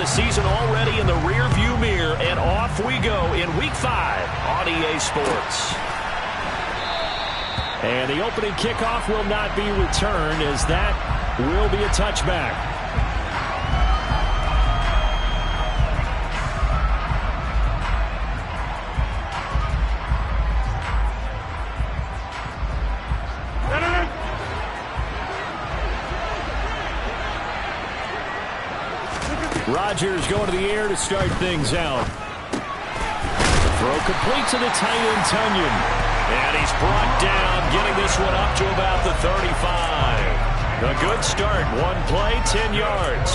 the season already in the rearview mirror, and off we go in Week 5 on EA Sports. And the opening kickoff will not be returned, as that will be a touchback. Rodgers going to the air to start things out. Throw complete to the tight end, Tunyon. And he's brought down, getting this one up to about the 35. A good start. One play, 10 yards.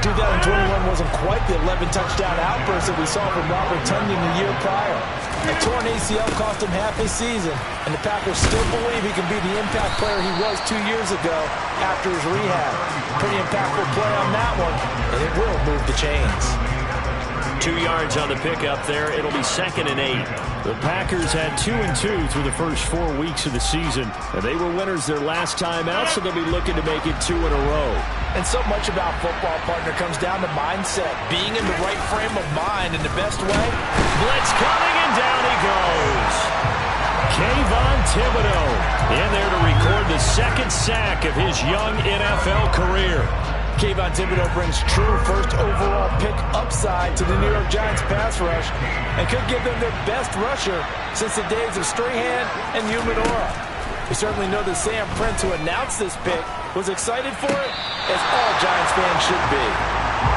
2021 wasn't quite the 11-touchdown outburst that we saw from Robert Tunyon the year prior. A torn ACL cost him half his season, and the Packers still believe he can be the impact player he was 2 years ago after his rehab. Pretty impactful play on that one, and it will move the chains. 2 yards on the pickup there. It'll be 2nd and 8. The Packers had 2-2 through the first 4 weeks of the season, and they were winners their last time out, so they'll be looking to make it 2 in a row. And so much about football, partner, comes down to mindset. Being in the right frame of mind in the best way. Blitz coming, and down he goes. Kayvon Thibodeaux in there to record the 2nd sack of his young NFL career. Kayvon Thibodeaux brings true first overall pick upside to the New York Giants pass rush and could give them their best rusher since the days of Strahan and Umenora. We certainly know that Sam Prince, who announced this pick, was excited for it, as all Giants fans should be.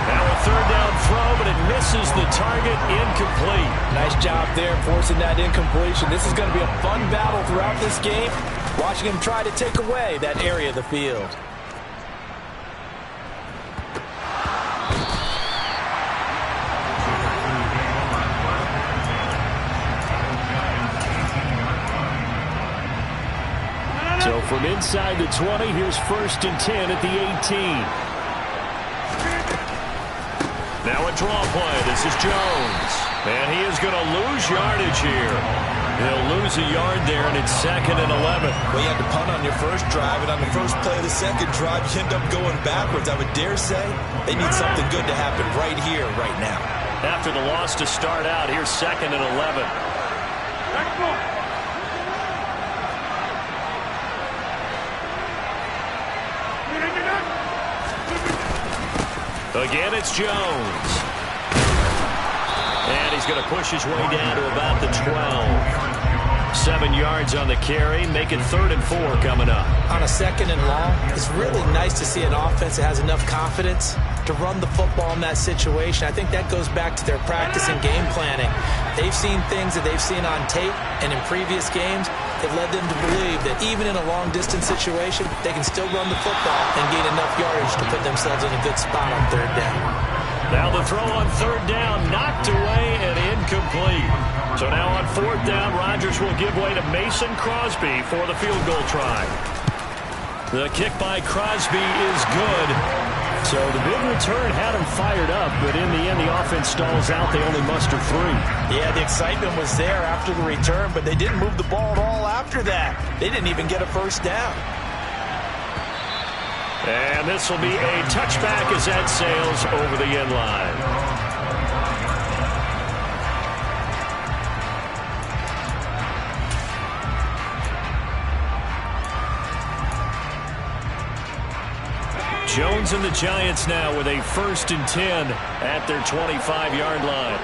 Now a 3rd down throw, but it misses the target, incomplete. Nice job there forcing that incompletion. This is going to be a fun battle throughout this game, watching him try to take away that area of the field. So from inside the 20, here's 1st and 10 at the 18. Now a draw play. This is Jones. And he is going to lose yardage here. He'll lose a yard there, and it's 2nd and 11. Well, you had to punt on your first drive, and on the first play of the second drive, you end up going backwards. I would dare say they need something good to happen right here, right now. After the loss to start out, here's 2nd and 11. Again, it's Jones. And he's going to push his way down to about the 12. 7 yards on the carry. Make it 3rd and 4 coming up. On a 2nd and long, it's really nice to see an offense that has enough confidence to run the football in that situation. I think that goes back to their practice and game planning. They've seen things that they've seen on tape and in previous games that led them to believe that even in a long-distance situation, they can still run the football and gain enough yardage to put themselves in a good spot on 3rd down. Now the throw on 3rd down, knocked away and incomplete. So now on 4th down, Rodgers will give way to Mason Crosby for the field goal try. The kick by Crosby is good. So the big return had him fired up, but in the end, the offense stalls out. They only muster 3. Yeah, the excitement was there after the return, but they didn't move the ball at all after that. They didn't even get a 1st down. And this will be a touchback as that sails over the end line. Jones and the Giants now with a 1st and 10 at their 25-yard line.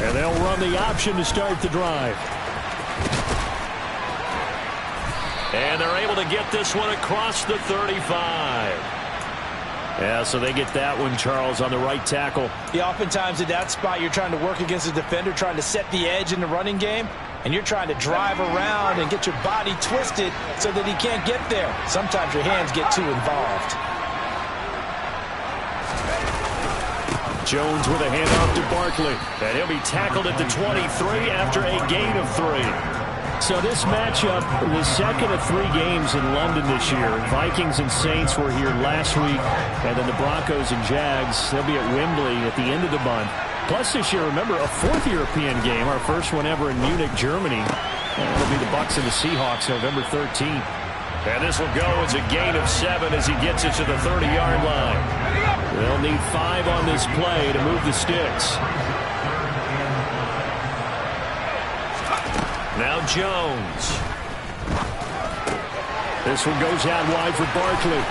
And they'll run the option to start the drive. And they're able to get this one across the 35. Yeah, so they get that one, Charles, on the right tackle. Yeah, oftentimes at that spot, you're trying to work against a defender, trying to set the edge in the running game, and you're trying to drive around and get your body twisted so that he can't get there. Sometimes your hands get too involved. Jones with a handoff to Barkley. And he'll be tackled at the 23 after a gain of 3. So this matchup, the 2nd of 3 games in London this year. Vikings and Saints were here last week, and then the Broncos and Jags, they'll be at Wembley at the end of the month. Plus this year, remember, a 4th European game, our first one ever in Munich, Germany. And it'll be the Bucs and the Seahawks November 13th. And this will go as a gain of 7 as he gets it to the 30-yard line. They'll need 5 on this play to move the sticks. Now Jones. This one goes out wide for Barkley.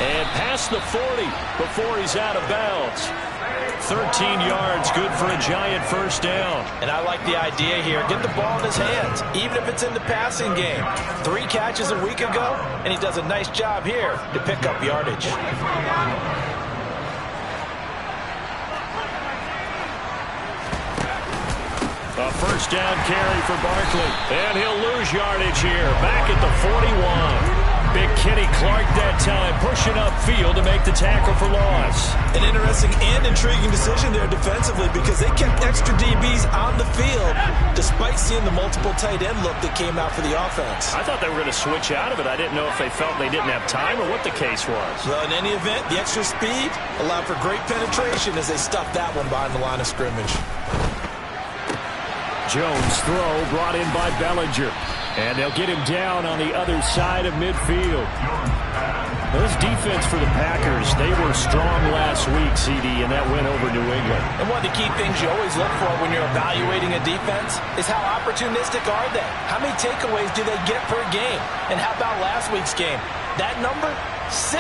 And past the 40 before he's out of bounds. 13 yards, good for a Giant first down. And I like the idea here. Get the ball in his hands, even if it's in the passing game. 3 catches a week ago, and he does a nice job here to pick up yardage. A first down carry for Barkley. And he'll lose yardage here. Back at the 41. Big Kenny Clark that time pushing upfield to make the tackle for loss. An interesting and intriguing decision there defensively because they kept extra DBs on the field despite seeing the multiple tight end look that came out for the offense. I thought they were going to switch out of it. I didn't know if they felt they didn't have time or what the case was. Well, in any event, the extra speed allowed for great penetration as they stuffed that one behind the line of scrimmage. Jones' throw brought in by Bellinger. And they'll get him down on the other side of midfield. This defense for the Packers, they were strong last week, CD, and that went over New England. And one of the key things you always look for when you're evaluating a defense is how opportunistic are they? How many takeaways do they get per game? And how about last week's game? That number? 6.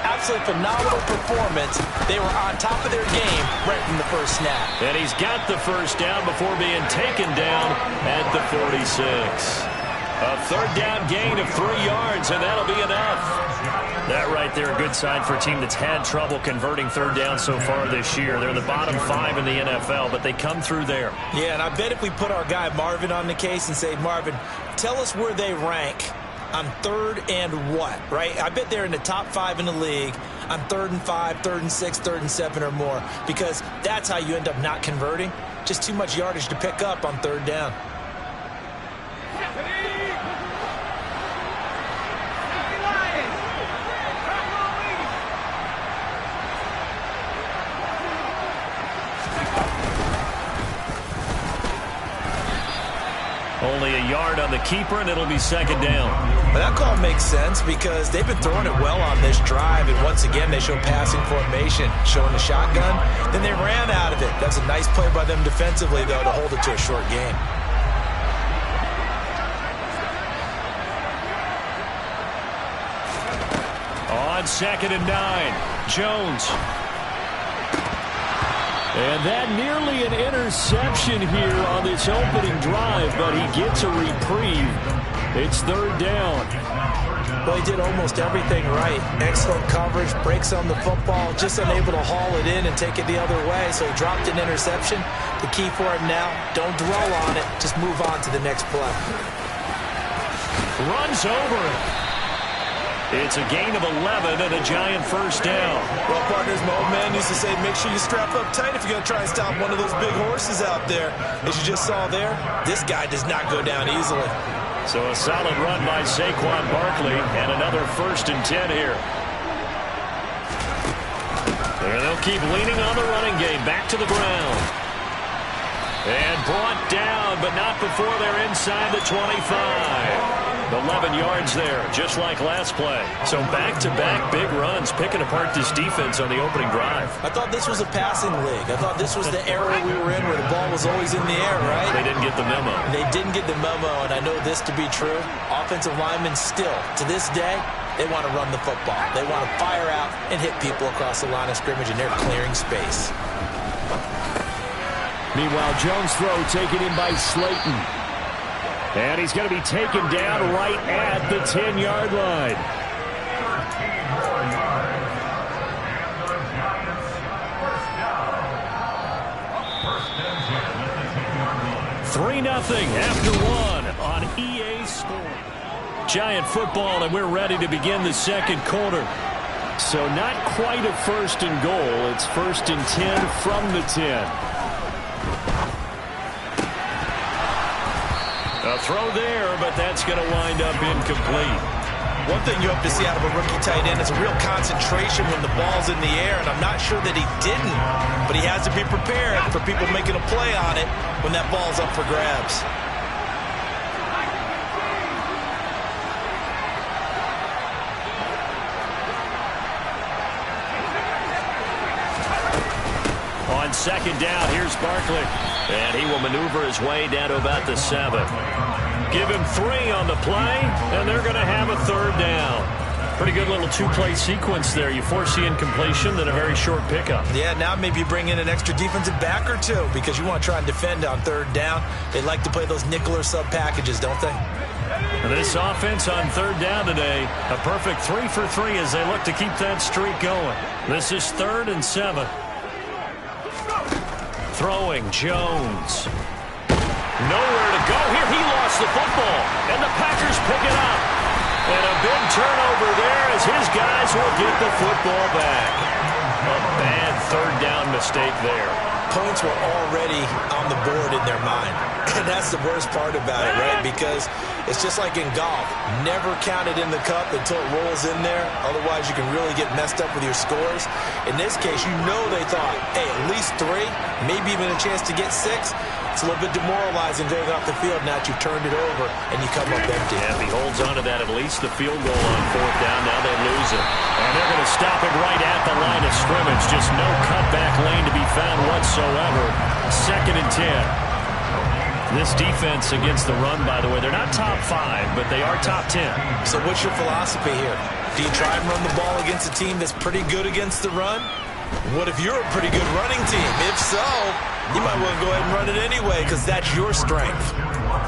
Absolutely phenomenal performance. They were on top of their game right from the first snap. And he's got the first down before being taken down at the 46. A third down gain of 3 yards, and that'll be enough. That right there, a good sign for a team that's had trouble converting third down so far this year. They're the bottom 5 in the NFL, but they come through there. Yeah, and I bet if we put our guy Marvin on the case and say, Marvin, tell us where they rank on 3rd and what, right? I bet they're in the top 5 in the league on 3rd and 5, 3rd and 6, 3rd and 7 or more, because that's how you end up not converting. Just too much yardage to pick up on 3rd down. Only a yard on the keeper, and it'll be 2nd down. But that call makes sense because they've been throwing it well on this drive, and once again they show passing formation, showing the shotgun. Then they ran out of it. That's a nice play by them defensively, though, to hold it to a short gain. On 2nd and 9, Jones. And that nearly an interception here on this opening drive, but he gets a reprieve. It's 3rd down. Well, he did almost everything right. Excellent coverage, breaks on the football, just unable to haul it in and take it the other way, so he dropped an interception. The key for him now, don't dwell on it, just move on to the next play. Runs over it. It's a gain of 11 and a Giant first down. Well, partners, my old man used to say, make sure you strap up tight if you're going to try and stop one of those big horses out there. As you just saw there, this guy does not go down easily. So a solid run by Saquon Barkley and another 1st and 10 here. And they'll keep leaning on the running game. Back to the ground. And brought down, but not before they're inside the 25. 11 yards there, just like last play. So back-to-back big runs, picking apart this defense on the opening drive. I thought this was a passing league. I thought this was the era we were in where the ball was always in the air, right? They didn't get the memo. They didn't get the memo, and I know this to be true. Offensive linemen still, to this day, they want to run the football. They want to fire out and hit people across the line of scrimmage, and they're clearing space. Meanwhile, Jones' throw taken in by Slayton. And he's going to be taken down right at the 10-yard line. Three 0 after 1 on EA Sports. Giant football, and we're ready to begin the second quarter. So not quite a 1st and goal. It's 1st and 10 from the 10. A throw there, but that's going to wind up incomplete. One thing you hope to see out of a rookie tight end is a real concentration when the ball's in the air, and I'm not sure that he didn't, but he has to be prepared for people making a play on it when that ball's up for grabs. on second down. Here's Barkley. And he will maneuver his way down to about the 7. Give him 3 on the play, and they're going to have a third down. Pretty good little two-play sequence there. You force the incompletion, then a very short pickup. Yeah, now maybe you bring in an extra defensive back or 2 because you want to try and defend on third down. They like to play those nickel or sub packages, don't they? And this offense on third down today, a perfect 3 for 3 as they look to keep that streak going. This is 3rd and 7. Throwing, Jones. Nowhere to go here. He lost the football, and the Packers pick it up. And a big turnover there as his guys will get the football back. A bad third down mistake there. Points were already on the board in their mind. And that's the worst part about it, right? Because it's just like in golf. Never count it in the cup until it rolls in there. Otherwise, you can really get messed up with your scores. In this case, you know they thought, hey, at least 3, maybe even a chance to get 6. It's a little bit demoralizing going off the field now that you've turned it over and you come up empty. Yeah, if he holds on to that, at least the field goal on 4th down. Now they lose it. And they're going to stop it right at the line of scrimmage. Just no cutback lane to be found whatsoever. 2nd and 10. This defense against the run, by the way, they're not top 5, but they are top 10. So what's your philosophy here? Do you try and run the ball against a team that's pretty good against the run? What if you're a pretty good running team? If so, you might want to go ahead and run it anyway because that's your strength.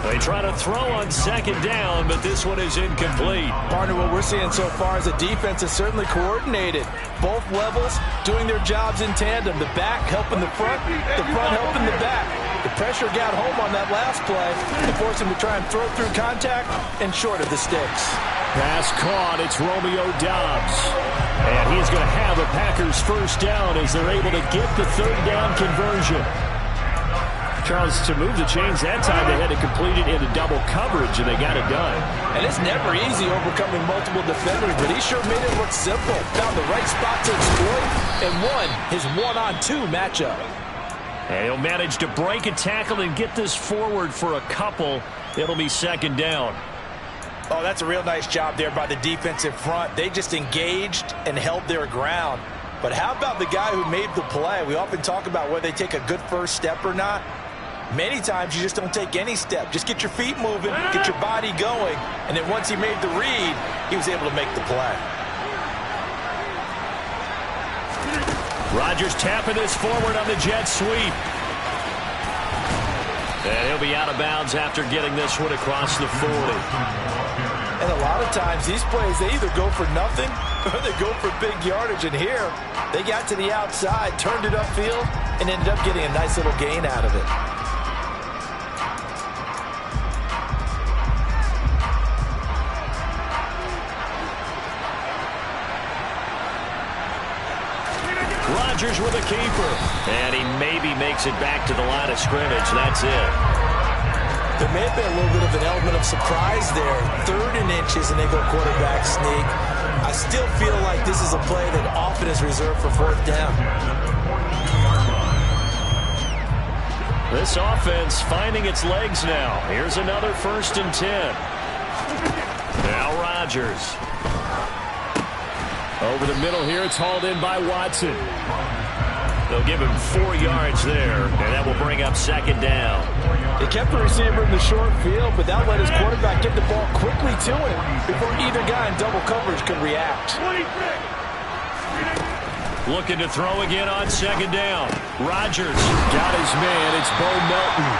They try to throw on 2nd down, but this one is incomplete. Partner, what we're seeing so far is the defense is certainly coordinated. Both levels doing their jobs in tandem. The back helping the front helping the back. The pressure got home on that last play and forced him to try and throw through contact and short of the sticks. Pass caught. It's Romeo Doubs. And he's going to have a Packers first down as they're able to get the third down conversion. Charles, to move the chains that time, they had to complete it into double coverage, and they got it done. And it's never easy overcoming multiple defenders, but he sure made it look simple. Found the right spot to exploit and won his 1-on-2 matchup. And he'll manage to break a tackle and get this forward for a couple. It'll be 2nd down. Oh, that's a real nice job there by the defensive front. They just engaged and held their ground. But how about the guy who made the play? We often talk about whether they take a good first step or not. Many times you just don't take any step. Just get your feet moving, get your body going, and then once he made the read, he was able to make the play. Rodgers tapping this forward on the jet sweep. And he'll be out of bounds after getting this one across the 40. And a lot of times these plays, they either go for nothing or they go for big yardage. And here, they got to the outside, turned it upfield, and ended up getting a nice little gain out of it. Rodgers with a keeper. And he maybe makes it back to the line of scrimmage. That's it. There may have been a little bit of an element of surprise there. 3rd and inches, and they go quarterback sneak. I still feel like this is a play that often is reserved for 4th down. This offense finding its legs now. Here's another 1st and 10. Now Rodgers. Over the middle here, it's hauled in by Watson. They'll give him 4 yards there, and that will bring up 2nd down. They kept the receiver in the short field, but that let his quarterback get the ball quickly to him before either guy in double coverage could react. Looking to throw again on 2nd down. Rodgers Got his man. It's Bo Melton.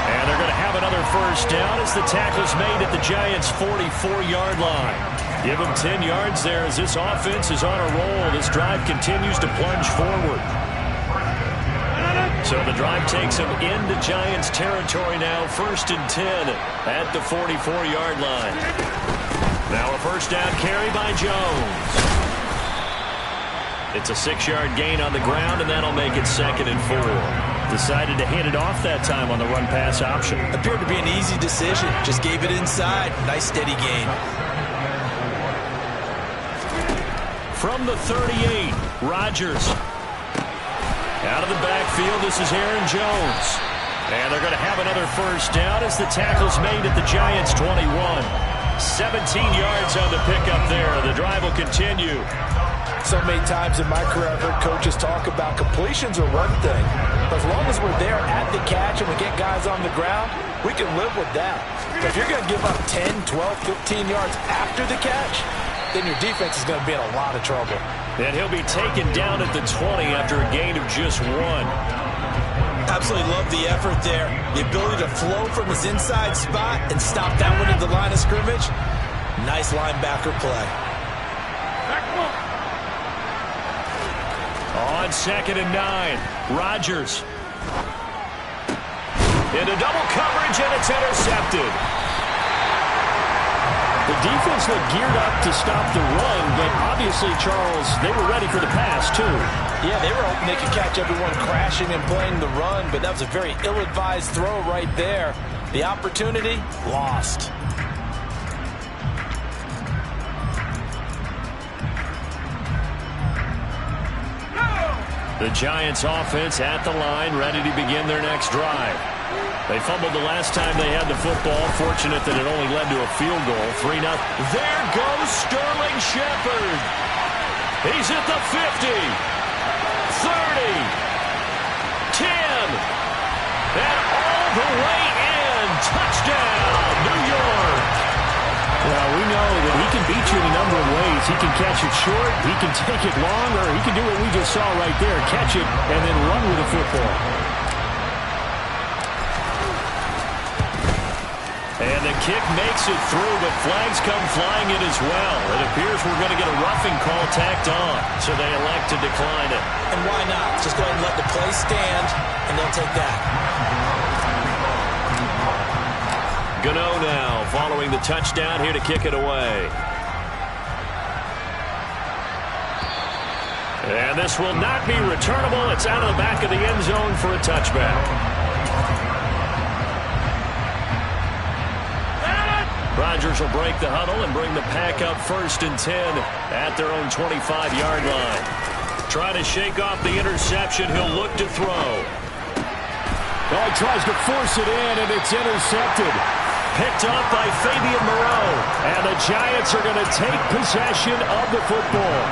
And they're going to have another first down as the tackle's made at the Giants' 44-yard line. Give them 10 yards there as this offense is on a roll. This drive continues to plunge forward. So the drive takes them into Giants territory now. 1st and 10 at the 44-yard line. Now a first down carry by Jones. It's a 6-yard gain on the ground, and that'll make it 2nd and 4. Decided to hand it off that time on the run-pass option. Appeared to be an easy decision. Just gave it inside. Nice steady gain. From the 38, Rodgers. Out of the backfield, this is Aaron Jones. And they're going to have another first down as the tackle's made at the Giants' 21. 17 yards on the pickup there. The drive will continue. So many times in my career, I've heard coaches talk about completions are one thing, but as long as we're there at the catch and we get guys on the ground, we can live with that. But if you're going to give up 10, 12, 15 yards after the catch, then your defense is going to be in a lot of trouble. And he'll be taken down at the 20 after a gain of just 1. Absolutely love the effort there. The ability to flow from his inside spot and stop that one at the line of scrimmage. Nice linebacker play. On 2nd and 9, Rodgers. Into double coverage, and it's intercepted. The defense looked geared up to stop the run, but obviously, Charles, they were ready for the pass, too. Yeah, they were hoping they could catch everyone crashing and playing the run, but that was a very ill-advised throw right there. The opportunity, lost. The Giants offense at the line, ready to begin their next drive. They fumbled the last time they had the football. Fortunate that it only led to a field goal. 3-0. There goes Sterling Shepard. He's at the 50, 30, 10, and all the way in. Touchdown, New York. Well, we know that he can beat you in a number of ways. He can catch it short, he can take it long, or he can do what we just saw right there, catch it and then run with the football. And the kick makes it through, but flags come flying in as well. It appears we're going to get a roughing call tacked on, so they elect to decline it. And why not? Just go ahead and let the play stand, and they'll take that. Gano now following the touchdown here to kick it away. And this will not be returnable. It's out of the back of the end zone for a touchback. Rodgers will break the huddle and bring the pack up 1st and 10 at their own 25-yard line. Trying to shake off the interception. He'll look to throw. Oh, he tries to force it in, and it's intercepted. Picked up by Fabian Moreau. And the Giants are going to take possession of the football.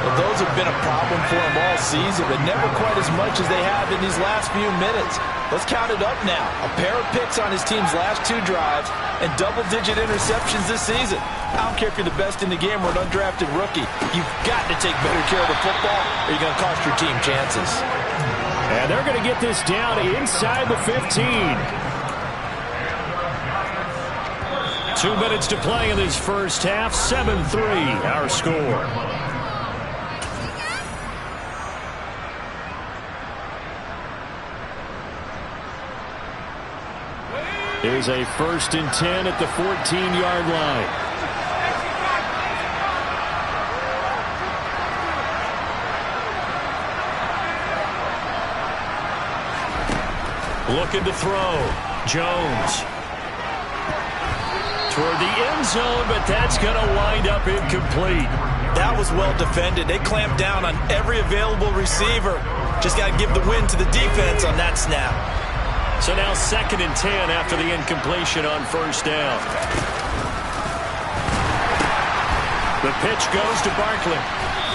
Well, those have been a problem for them all season, but never quite as much as they have in these last few minutes. Let's count it up now. A pair of picks on his team's last 2 drives and double-digit interceptions this season. I don't care if you're the best in the game or an undrafted rookie. You've got to take better care of the football or you're going to cost your team chances. And they're going to get this down inside the 15. 2 minutes to play in this first half. 7-3 our score. Here's a 1st and 10 at the 14-yard line. Looking to throw. Jones. Toward the end zone, but that's going to wind up incomplete. That was well defended. They clamped down on every available receiver. Just got to give the win to the defense on that snap. So now 2nd and 10 after the incompletion on 1st down. The pitch goes to Barkley.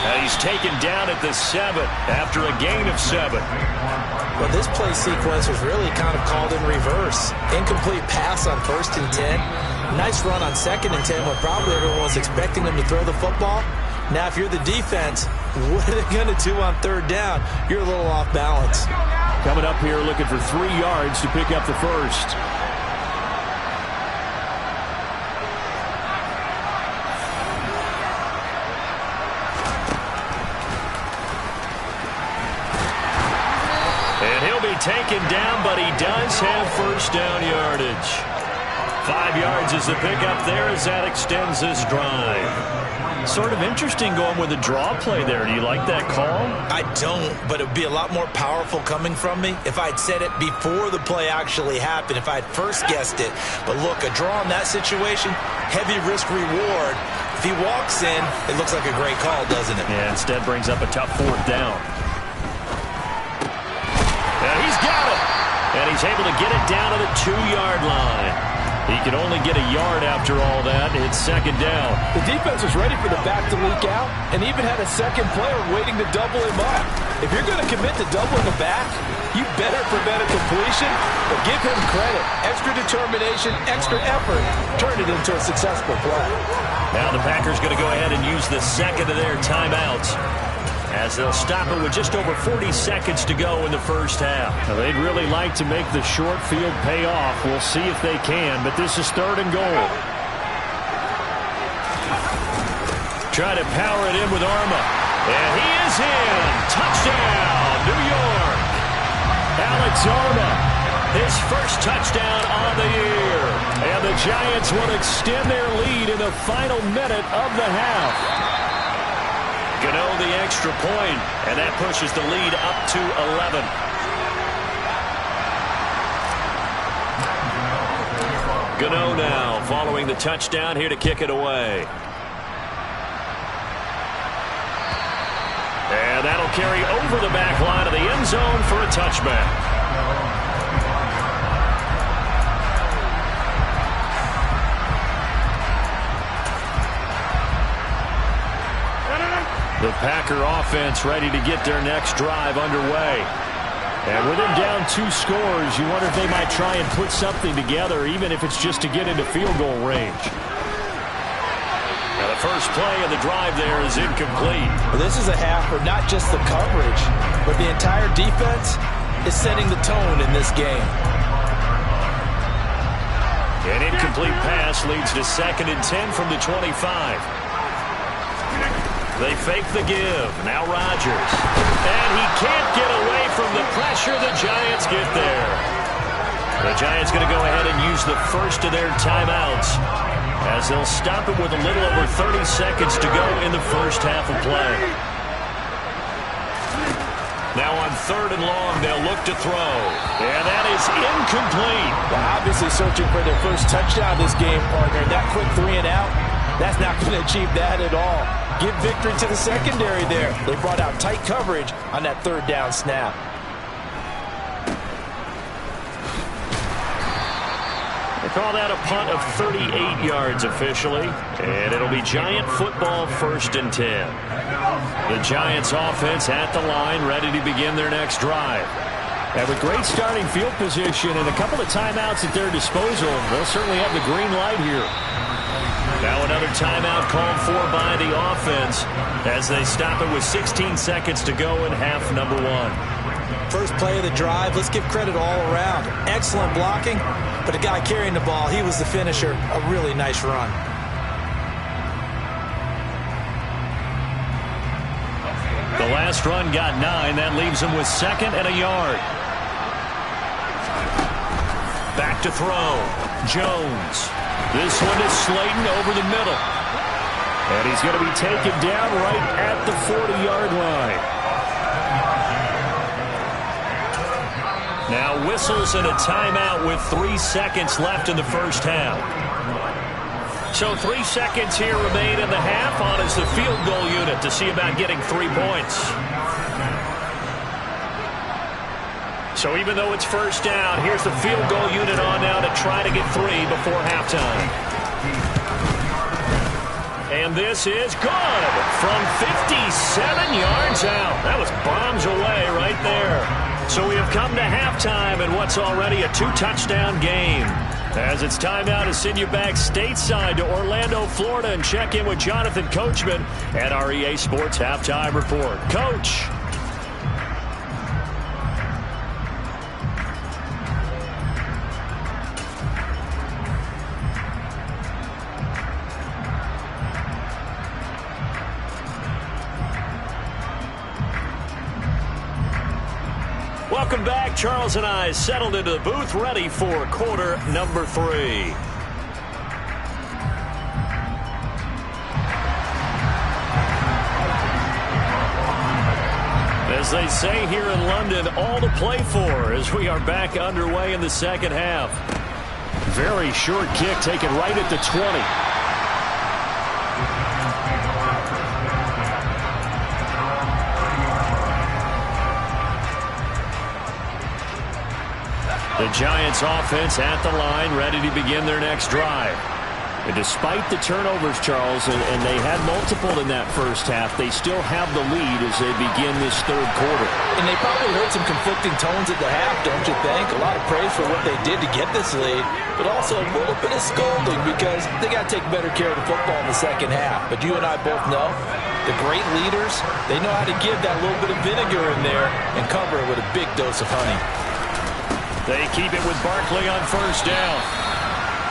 And he's taken down at the 7 after a gain of 7. Well, this play sequence was really kind of called in reverse. Incomplete pass on 1st and 10. Nice run on 2nd and 10 when probably everyone was expecting them to throw the football. Now, if you're the defense, what are they going to do on 3rd down? You're a little off balance. Coming up here looking for 3 yards to pick up the 1st. And he'll be taken down, but he does have 1st down yardage. 5 yards is the pickup there as that extends his drive. Sort of interesting going with a draw play there. Do you like that call? I don't, but it would be a lot more powerful coming from me if I'd said it before the play actually happened, if I'd first guessed it. But look, a draw in that situation, heavy risk reward. If he walks in, it looks like a great call, doesn't it? Yeah, instead brings up a tough 4th down. And he's got it. And he's able to get it down to the 2-yard line. He can only get a yard after all that. It's second down. The defense was ready for the back to leak out and even had a second player waiting to double him up. If you're going to commit to doubling the back, you better prevent a completion, but give him credit. Extra determination, extra effort, turned it into a successful play. Now the Packers going to go ahead and use the second of their timeouts, as they'll stop it with just over 40 seconds to go in the first half. Now, they'd really like to make the short field pay off. We'll see if they can, but this is third and goal. Try to power it in with Arma. And he is in. Touchdown, New York. Alex Arma, his first touchdown on the year. And the Giants will extend their lead in the final minute of the half. Gano the extra point, and that pushes the lead up to 11. Gano now following the touchdown, here to kick it away. And that'll carry over the back line of the end zone for a touchback. The Packer offense ready to get their next drive underway. And with them down 2 scores, you wonder if they might try and put something together, even if it's just to get into field goal range. Now the first play of the drive there is incomplete. Well, this is a half where not just the coverage, but the entire defense is setting the tone in this game. An incomplete pass leads to 2nd and 10 from the 25. They fake the give. Now Rodgers. And he can't get away from the pressure. The Giants get there. The Giants going to go ahead and use the first of their timeouts, as they'll stop it with a little over 30 seconds to go in the first half of play. Now on 3rd and long, they'll look to throw. And that is incomplete. Well, obviously searching for their first touchdown this game, partner. That quick 3 and out, that's not going to achieve that at all. Give victory to the secondary there. They brought out tight coverage on that 3rd down snap. They call that a punt of 38 yards officially, and it'll be Giant football 1st and 10. The Giants offense at the line, ready to begin their next drive. And with great starting field position and a couple of timeouts at their disposal, they'll certainly have the green light here. Now another timeout called for by the offense as they stop it with 16 seconds to go in half number 1. First play of the drive, let's give credit all around. Excellent blocking, but the guy carrying the ball, he was the finisher. A really nice run. The last run got 9. That leaves him with 2nd and a yard. Back to throw. Jones. This one is Slayton over the middle. And he's going to be taken down right at the 40-yard line. Now whistles and a timeout with 3 seconds left in the first half. So 3 seconds here remain in the half. On is the field goal unit to see about getting 3 points. So even though it's first down, here's the field goal unit on now to try to get 3 before halftime. And this is good from 57 yards out. That was bombs away right there. So we have come to halftime in what's already a 2-touchdown game. As it's time now to send you back stateside to Orlando, Florida, and check in with Jonathan Coachman at our EA Sports Halftime Report. Coach. Welcome back. Charles and I settled into the booth, ready for quarter number 3. As they say here in London, all to play for as we are back underway in the second half. Very short kick taken right at the 20. The Giants offense at the line, ready to begin their next drive. And despite the turnovers, Charles, and they had multiple in that first half, they still have the lead as they begin this third quarter. And they probably heard some conflicting tones at the half, don't you think? A lot of praise for what they did to get this lead, but also a little bit of scolding because they got to take better care of the football in the second half. But you and I both know the great leaders, they know how to give that little bit of vinegar in there and cover it with a big dose of honey. They keep it with Barkley on first down.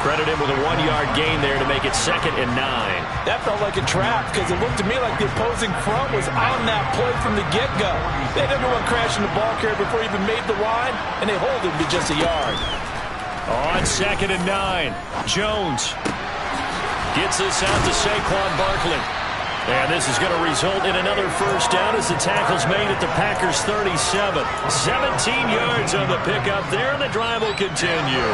Credit him with a 1-yard gain there to make it 2nd and 9. That felt like a trap because it looked to me like the opposing front was on that play from the get-go. They had everyone crashing the ball carrier before he even made the line, and they hold him to just a yard. On 2nd and 9, Jones gets this out to Saquon Barkley. And this is going to result in another first down as the tackle's made at the Packers' 37. 17 yards on the pickup there, and the drive will continue.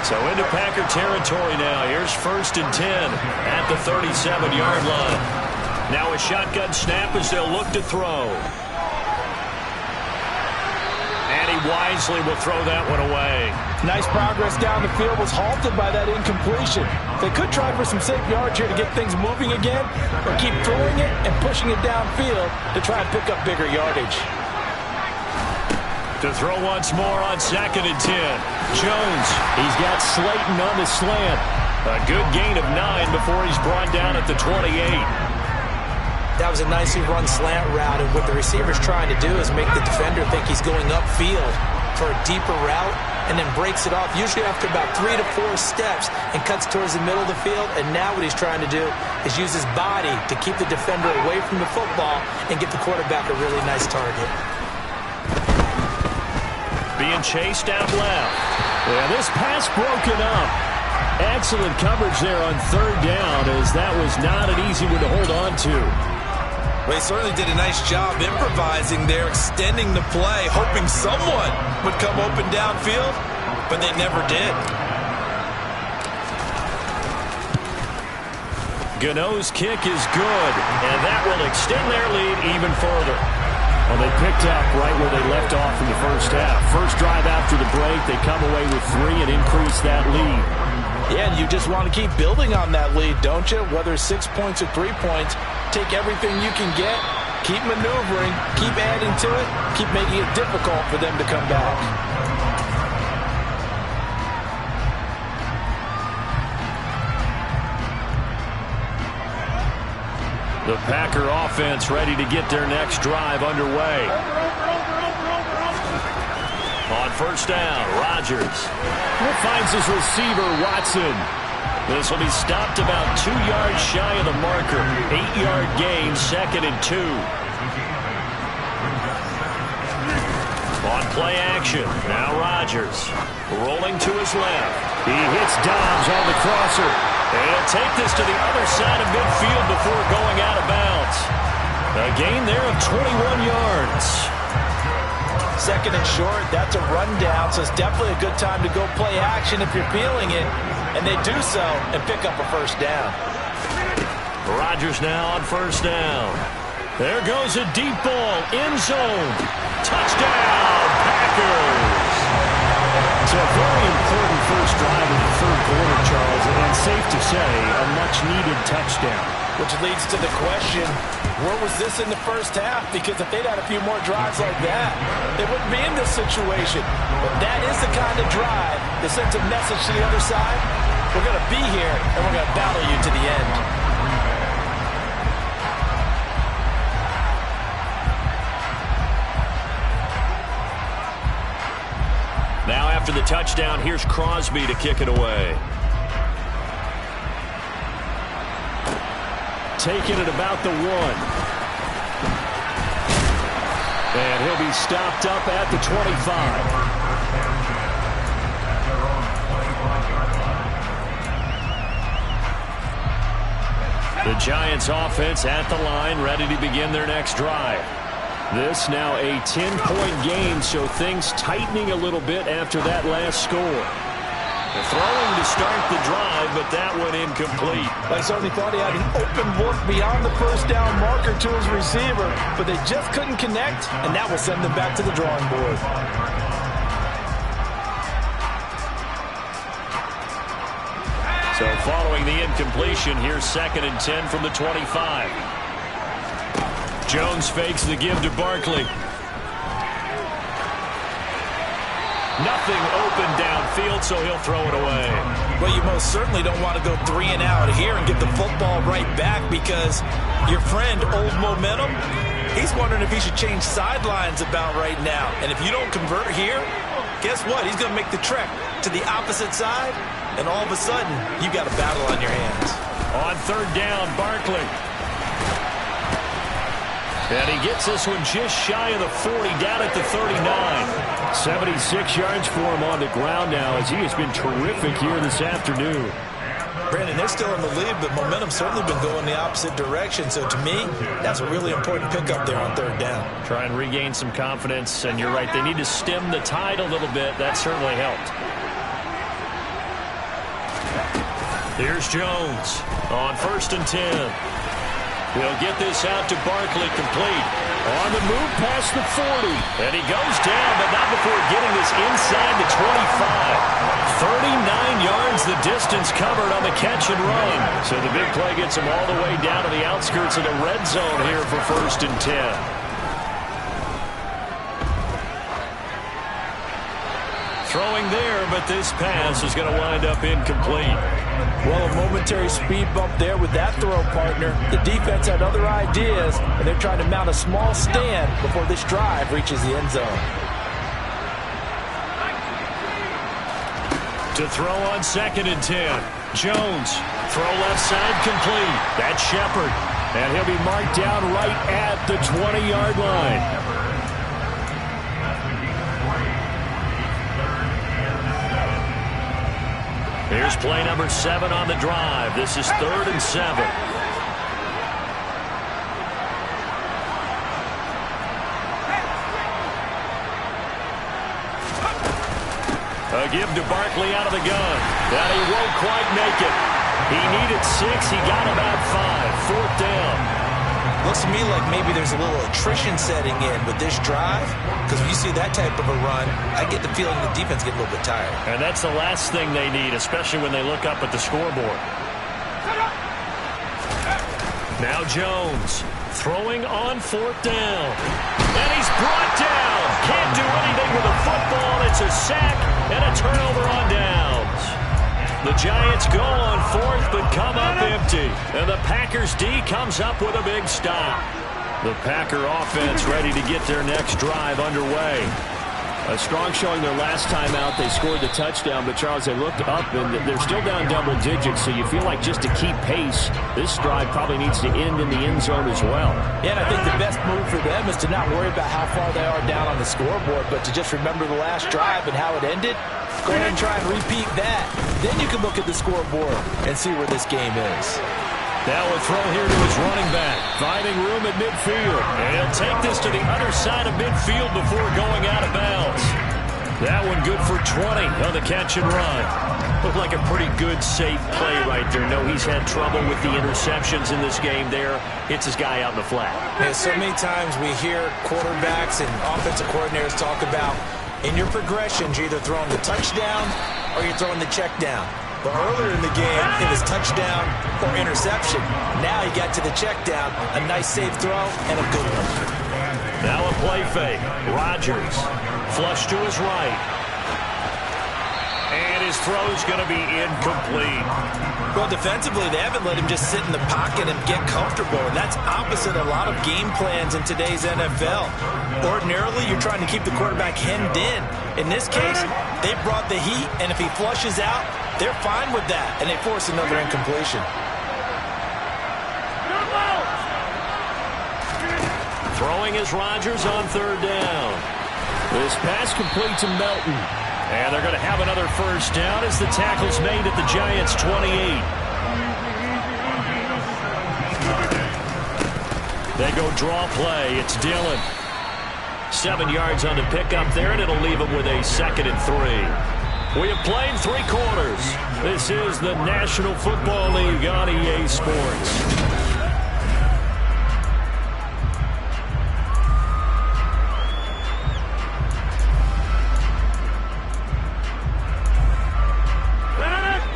So into Packer territory now. Here's 1st and 10 at the 37-yard line. Now a shotgun snap as they'll look to throw. And he wisely will throw that one away. Nice progress down the field was halted by that incompletion. They could try for some safe yards here to get things moving again, or keep throwing it and pushing it downfield to try and pick up bigger yardage. To throw once more on 2nd and 10. Jones, he's got Slayton on the slant. A good gain of 9 before he's brought down at the 28. That was a nicely run slant route, and what the receiver's trying to do is make the defender think he's going upfield for a deeper route, and then breaks it off, usually after about 3 to 4 steps, and cuts towards the middle of the field. And now what he's trying to do is use his body to keep the defender away from the football and get the quarterback a really nice target. Being chased out left. Yeah, this pass broken up. Excellent coverage there on 3rd down, as that was not an easy one to hold on to. Well, he certainly did a nice job improvising there, extending the play, hoping someone would come open downfield, but they never did. Gano's kick is good, and that will extend their lead even further. Well, they picked up right where they left off in the first half. First drive after the break, they come away with 3 and increase that lead. Yeah, and you just want to keep building on that lead, don't you? Whether it's 6 points or 3 points, take everything you can get, keep maneuvering, keep adding to it, keep making it difficult for them to come back. The Packer offense ready to get their next drive underway. On first down, Rodgers finds his receiver, Watson. This will be stopped about 2 yards shy of the marker. 8-yard gain, 2nd and 2. On play action, now Rodgers rolling to his left. He hits Dobbs on the crosser. And he'll take this to the other side of midfield before going out of bounds. A gain there of 21 yards. 2nd and short, that's a rundown, so it's definitely a good time to go play action if you're feeling it. And they do so and pick up a first down. Rodgers now on first down. There goes a deep ball, end zone. Touchdown, Packers. It's a very important first drive of the third quarter, Charles, and safe to say, a much-needed touchdown. Which leads to the question, where was this in the first half? Because if they'd had a few more drives like that, they wouldn't be in this situation. But that is the kind of drive that sends a message to the other side. We're going to be here, and we're going to battle you to the end. Now after the touchdown, here's Crosby to kick it away. Taking it about the 1. And he'll be stopped up at the 25. The Giants offense at the line, ready to begin their next drive. This now a 10-point game, so things tightening a little bit after that last score. They're throwing to start the drive, but that went incomplete. I certainly thought he had an open look beyond the first down marker to his receiver, but they just couldn't connect, and that will send them back to the drawing board. So following the incompletion, here's 2nd and 10 from the 25. Jones fakes the give to Barkley. Nothing open downfield, so he'll throw it away. Well, you most certainly don't want to go 3 and out here and get the football right back, because your friend, Old Momentum, he's wondering if he should change sidelines about right now. And if you don't convert here, guess what? He's going to make the trek to the opposite side, and all of a sudden, you got a battle on your hands. On 3rd down, Barkley. And he gets this one just shy of the 40, down at the 39. 76 yards for him on the ground now, as he has been terrific here this afternoon. Brandon, they're still in the lead, but momentum's certainly been going the opposite direction. So to me, that's a really important pickup there on 3rd down. Try and regain some confidence, and you're right, they need to stem the tide a little bit. That certainly helped. Here's Jones on 1st and 10. He'll get this out to Barkley, complete. On the move past the 40. And he goes down, but not before getting this inside the 25. 39 yards the distance covered on the catch and run. So the big play gets him all the way down to the outskirts of the red zone here for 1st and 10. Throwing there, but this pass is going to wind up incomplete. Well, a momentary speed bump there with that throw, partner. The defense had other ideas, and they're trying to mount a small stand before this drive reaches the end zone. To throw on 2nd and 10. Jones, throw left side, complete. That's Shepard, and he'll be marked down right at the 20-yard line. Here's play number 7 on the drive. This is 3rd and 7. A give to Barkley out of the gun. That he won't quite make it. He needed 6. He got about 5. 4th down. Looks to me like maybe there's a little attrition setting in with this drive, because when you see that type of a run, I get the feeling the defense get a little bit tired. And that's the last thing they need, especially when they look up at the scoreboard. Now Jones throwing on 4th down. And he's brought down. Can't do anything with the football. It's a sack and a turnover on downs. The Giants go on 4th, but come up empty. And the Packers D comes up with a big stop. The Packer offense ready to get their next drive underway. A strong showing their last time out. They scored the touchdown, but Charles, they looked up, and they're still down double digits, so you feel like just to keep pace, this drive probably needs to end in the end zone as well. Yeah, and I think the best move for them is to not worry about how far they are down on the scoreboard, but to just remember the last drive and how it ended. Go ahead and try and repeat that. Then you can look at the scoreboard and see where this game is. Now a throw here to his running back, finding room at midfield. And he'll take this to the other side of midfield before going out of bounds. That one good for 20 on the catch and run. Looked like a pretty good, safe play right there. No, he's had trouble with the interceptions in this game there. Hits his guy out in the flat. Yeah, so many times we hear quarterbacks and offensive coordinators talk about, in your progressions, you're either throwing the touchdown or you're throwing the check down. But earlier in the game, it was touchdown or interception. Now he got to the check down, a nice safe throw, and a good one. Now a play fake. Rodgers, flush to his right. And his throw's going to be incomplete. Well, defensively, they haven't let him just sit in the pocket and get comfortable, and that's opposite a lot of game plans in today's NFL. Ordinarily, you're trying to keep the quarterback hemmed in. In this case, they brought the heat, and if he flushes out, they're fine with that, and they force another incompletion. Throwing is Rodgers on 3rd down. This pass complete to Melton. And they're going to have another first down as the tackle's made at the Giants' 28. They go draw play. It's Dillon. 7 yards on the pickup there, and it'll leave him with a 2nd and 3. We have played 3 quarters. This is the National Football League on EA Sports.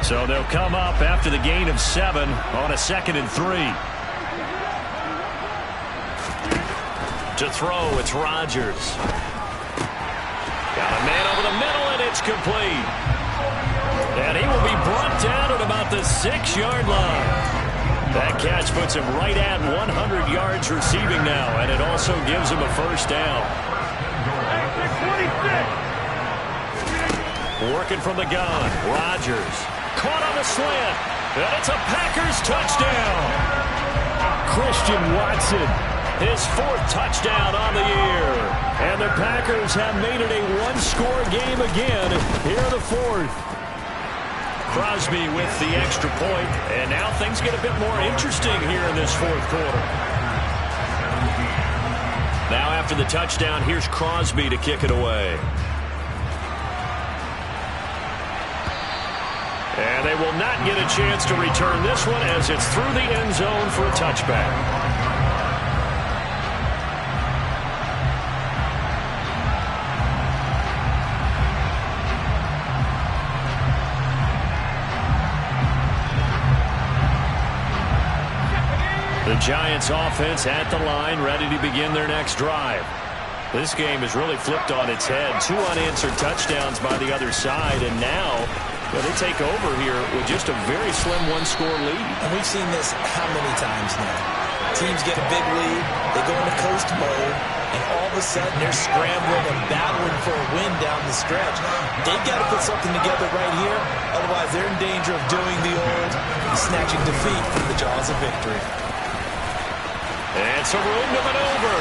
So they'll come up after the gain of 7 on a 2nd and 3. To throw, it's Rodgers. Got a man over the middle, and it's complete. And he will be brought down at about the 6-yard line. That catch puts him right at 100 yards receiving now, and it also gives him a first down. Working from the gun, Rodgers. Caught on the slant, and it's a Packers touchdown. Christian Watson, his 4th touchdown on the year. And the Packers have made it a one-score game again here in the 4th. Crosby with the extra point, and now things get a bit more interesting here in this 4th quarter. Now after the touchdown, here's Crosby to kick it away. And they will not get a chance to return this one as it's through the end zone for a touchback. The Giants offense at the line, ready to begin their next drive. This game has really flipped on its head. 2 unanswered touchdowns by the other side, and now they take over here with just a very slim one-score lead. And we've seen this how many times now? Teams get a big lead, they go into coast mode, and all of a sudden they're scrambling and battling for a win down the stretch. They've got to put something together right here, otherwise they're in danger of doing the old snatching defeat from the jaws of victory. And some room to maneuver.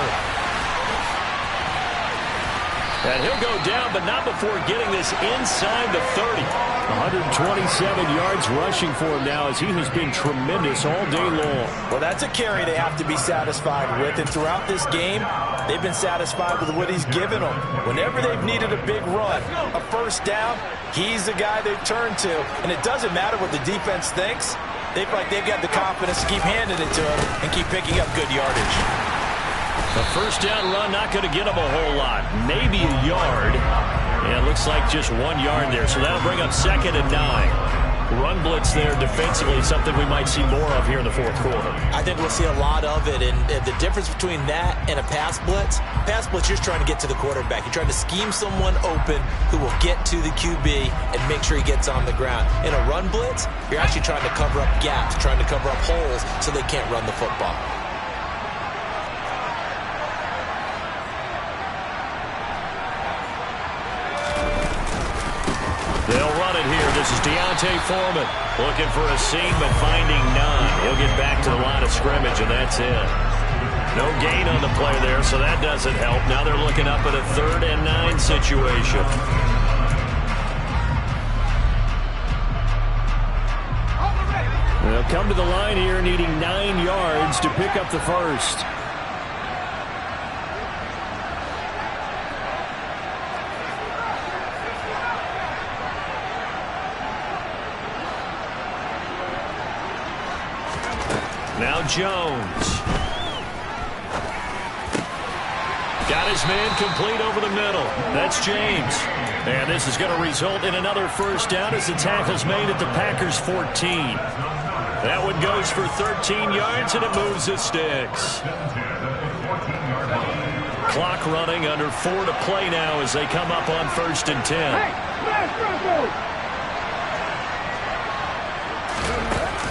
And he'll go down, but not before getting this inside the 30. 127 yards rushing for him now as he has been tremendous all day long. Well, that's a carry they have to be satisfied with. And throughout this game, they've been satisfied with what he's given them. Whenever they've needed a big run, a first down, he's the guy they've turned to. And it doesn't matter what the defense thinks. They feel like they've got the confidence to keep handing it to him and keep picking up good yardage. The first down run not going to get him a whole lot. Maybe a yard. And it looks like just 1 yard there. So that'll bring up 2nd and 9. Run blitz there defensively, something we might see more of here in the 4th quarter. I think we'll see a lot of it. And the difference between that and a pass blitz, you're just trying to get to the quarterback. You're trying to scheme someone open who will get to the QB and make sure he gets on the ground. In a run blitz, you're actually trying to cover up gaps, trying to cover up holes so they can't run the football. They'll run it here. This is D'Onta Foreman looking for a seam but finding none. He'll get back to the line of scrimmage, and that's it. No gain on the play there, so that doesn't help. Now they're looking up at a 3rd and 9 situation. They'll come to the line here needing 9 yards to pick up the first. Now Jones. Got his man complete over the middle. That's James. And this is going to result in another first down as the tackle's made at the Packers' 14. That one goes for 13 yards, and it moves the sticks. Clock running, under 4 to play now as they come up on 1st and 10.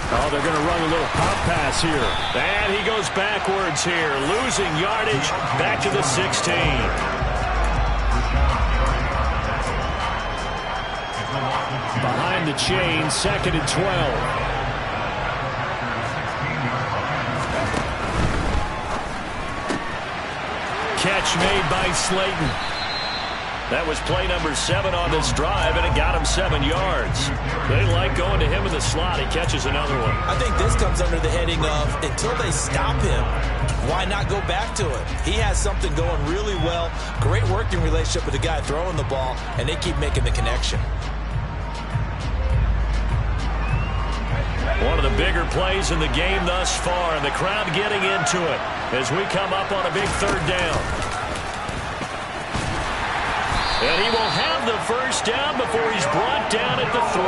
Oh, they're going to run a little pop pass here. And he goes backwards here, losing yardage back to the 16. Behind the chain, 2nd and 12. Catch made by Slayton. That was play number 7 on this drive, and it got him 7 yards. They like going to him in the slot. He catches another one. I think this comes under the heading of until they stop him, why not go back to it? He has something going really well. Great working relationship with the guy throwing the ball, and they keep making the connection. One of the bigger plays in the game thus far, and the crowd getting into it as we come up on a big 3rd down. And he will have the first down before he's brought down at the 3.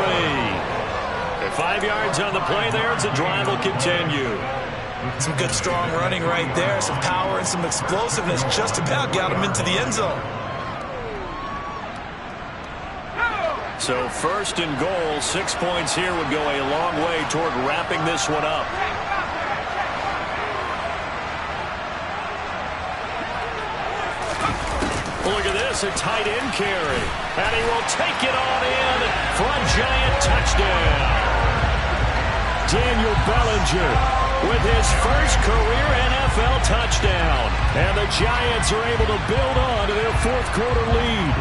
And 5 yards on the play there as the drive will continue. Some good, strong running right there. Some power and some explosiveness just about got him into the end zone. So 1st and goal, 6 points here would go a long way toward wrapping this one up. Look at this, a tight end carry. And he will take it on in for a Giant touchdown. Daniel Bellinger with his first career NFL touchdown. And the Giants are able to build on to their 4th quarter lead.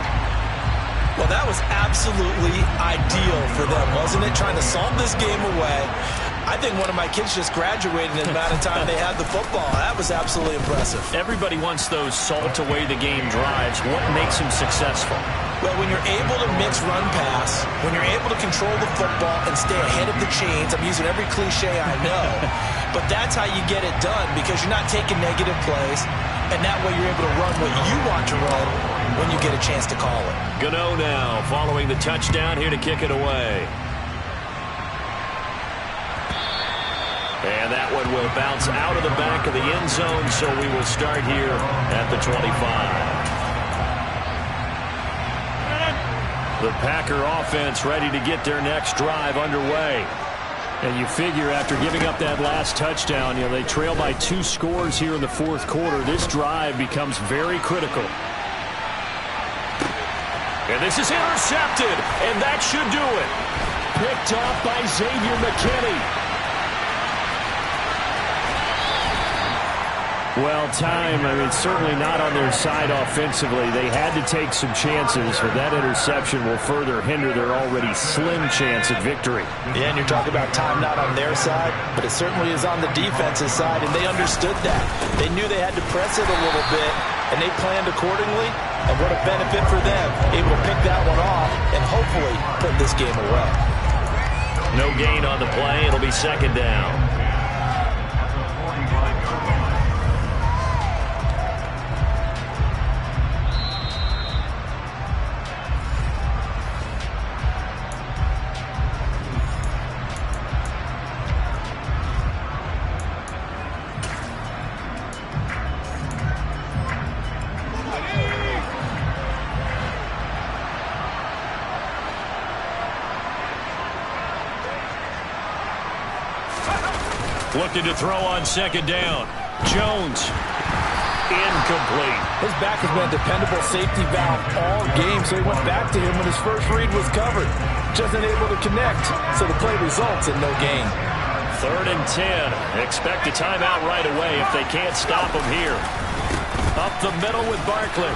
Well, that was absolutely ideal for them, wasn't it? Trying to solve this game away. I think one of my kids just graduated in the amount of time they had the football. That was absolutely impressive. Everybody wants those salt-away-the-game drives. What makes them successful? Well, when you're able to mix run-pass, when you're able to control the football and stay ahead of the chains, I'm using every cliche I know, but that's how you get it done because you're not taking negative plays, and that way you're able to run what you want to run when you get a chance to call it. Gano now following the touchdown here to kick it away. And that one will bounce out of the back of the end zone, so we will start here at the 25. The Packer offense ready to get their next drive underway. And you figure after giving up that last touchdown, they trail by 2 scores here in the 4th quarter. This drive becomes very critical. And this is intercepted, and that should do it. Picked off by Xavier McKinney. Well, time, certainly not on their side offensively. They had to take some chances, but that interception will further hinder their already slim chance at victory. Yeah, and you're talking about time not on their side, but it certainly is on the defense's side, and they understood that. They knew they had to press it a little bit, and they planned accordingly, and what a benefit for them, able to pick that one off and hopefully put this game away. No gain on the play. It'll be 2nd down. Looking to throw on 2nd down. Jones. Incomplete. His back has been a dependable safety valve all game, so he went back to him when his first read was covered. Just unable to connect, so the play results in no gain. 3rd and 10. Expect a timeout right away if they can't stop him here. Up the middle with Barkley.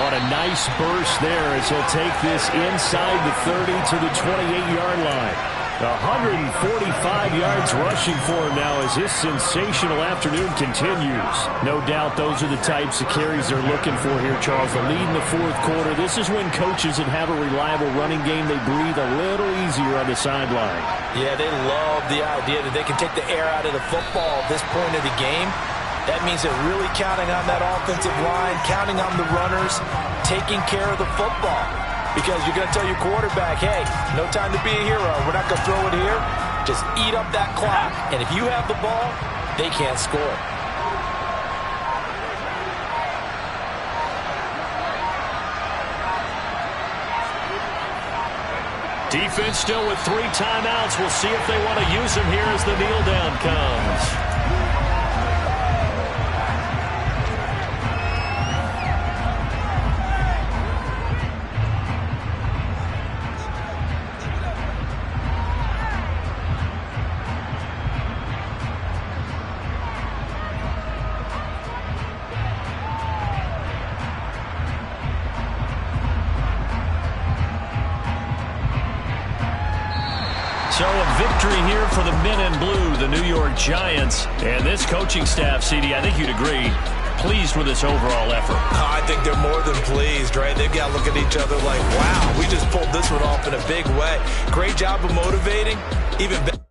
On a nice burst there as he'll take this inside the 30 to the 28-yard line. 145 yards rushing for him now as his sensational afternoon continues. No doubt those are the types of carries they're looking for here, Charles. The lead in the 4th quarter. This is when coaches that have a reliable running game, they breathe a little easier on the sideline. Yeah, they love the idea that they can take the air out of the football at this point of the game. That means they're really counting on that offensive line, counting on the runners, taking care of the football. Because you're going to tell your quarterback, hey, no time to be a hero. We're not going to throw it here. Just eat up that clock. And if you have the ball, they can't score. Defense still with 3 timeouts. We'll see if they want to use them here as the kneel down comes. So a victory here for the men in blue, the New York Giants. And this coaching staff, CD, I think you'd agree, pleased with this overall effort. I think they're more than pleased, right? They've got to look at each other like, wow, we just pulled this one off in a big way. Great job of motivating. Even better.